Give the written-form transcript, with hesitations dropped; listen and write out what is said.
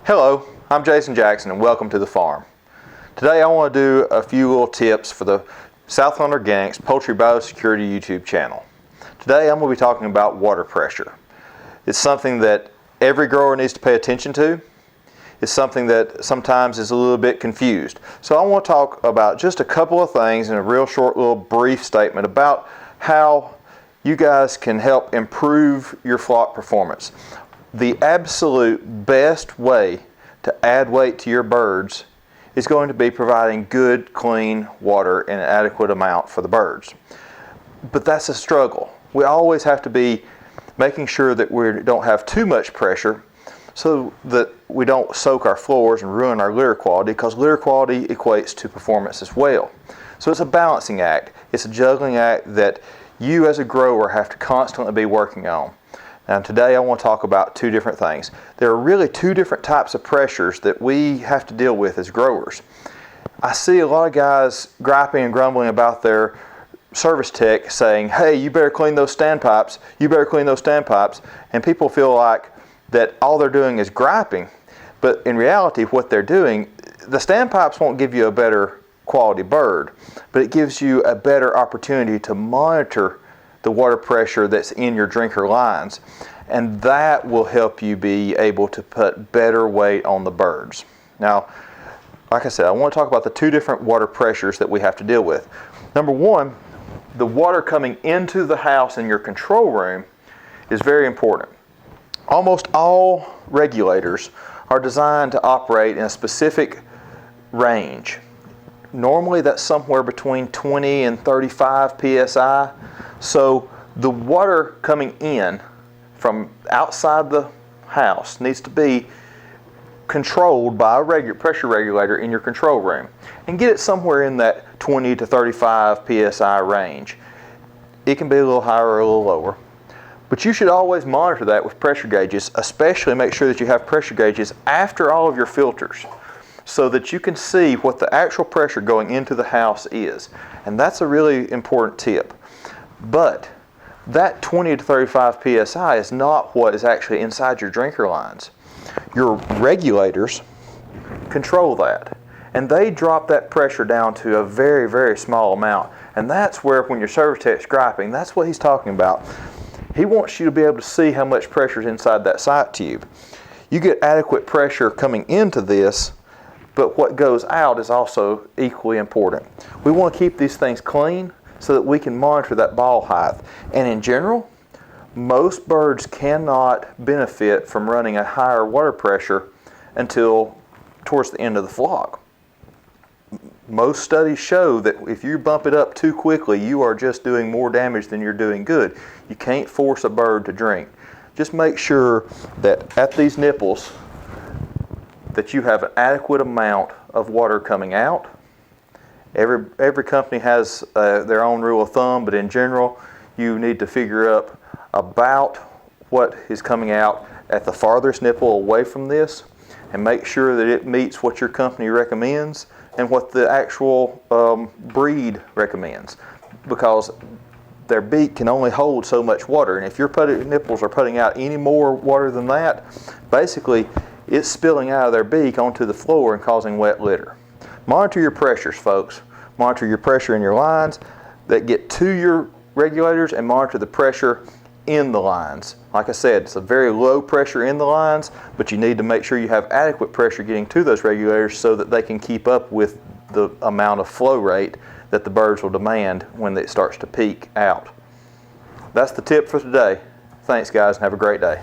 Hello, I'm Jason Jackson and welcome to the farm. Today I want to do a few little tips for the Southland Organics Poultry Biosecurity YouTube channel. Today I'm going to be talking about water pressure. It's something that every grower needs to pay attention to. It's something that sometimes is a little bit confused. So I want to talk about just a couple of things in a real short little brief statement about how you guys can help improve your flock performance. The absolute best way to add weight to your birds is going to be providing good, clean water in an adequate amount for the birds. But that's a struggle. We always have to be making sure that we don't have too much pressure so that we don't soak our floors and ruin our litter quality, because litter quality equates to performance as well. So it's a balancing act. It's a juggling act that you as a grower have to constantly be working on. Now today I want to talk about two different things. There are really two different types of pressures that we have to deal with as growers. I see a lot of guys griping and grumbling about their service tech saying, hey, you better clean those standpipes, you better clean those standpipes, and people feel like that all they're doing is griping, but in reality what they're doing, the standpipes won't give you a better quality bird, but it gives you a better opportunity to monitor the water pressure that's in your drinker lines, and that will help you be able to put better weight on the birds. Now, like I said, I want to talk about the two different water pressures that we have to deal with. Number one, the water coming into the house in your control room is very important. Almost all regulators are designed to operate in a specific range. Normally that's somewhere between 20 and 35 PSI. So the water coming in from outside the house needs to be controlled by a pressure regulator in your control room, and get it somewhere in that 20 to 35 PSI range. It can be a little higher or a little lower, but you should always monitor that with pressure gauges, especially make sure that you have pressure gauges after all of your filters so that you can see what the actual pressure going into the house is. And that's a really important tip. But that 20 to 35 PSI is not what is actually inside your drinker lines. Your regulators control that, and they drop that pressure down to a very, very small amount. And that's where, when your service tech's griping, that's what he's talking about. He wants you to be able to see how much pressure is inside that sight tube. You get adequate pressure coming into this, but what goes out is also equally important. We want to keep these things clean so that we can monitor that ball height. And in general, most birds cannot benefit from running a higher water pressure until towards the end of the flock. Most studies show that if you bump it up too quickly, you are just doing more damage than you're doing good. You can't force a bird to drink. Just make sure that at these nipples that you have an adequate amount of water coming out. Every company has their own rule of thumb, but in general, you need to figure up about what is coming out at the farthest nipple away from this, and make sure that it meets what your company recommends and what the actual breed recommends, because their beak can only hold so much water, and if your nipples are putting out any more water than that, basically it's spilling out of their beak onto the floor and causing wet litter. Monitor your pressures, folks. Monitor your pressure in your lines that get to your regulators, and monitor the pressure in the lines. Like I said, it's a very low pressure in the lines, but you need to make sure you have adequate pressure getting to those regulators so that they can keep up with the amount of flow rate that the birds will demand when it starts to peak out. That's the tip for today. Thanks guys, and have a great day.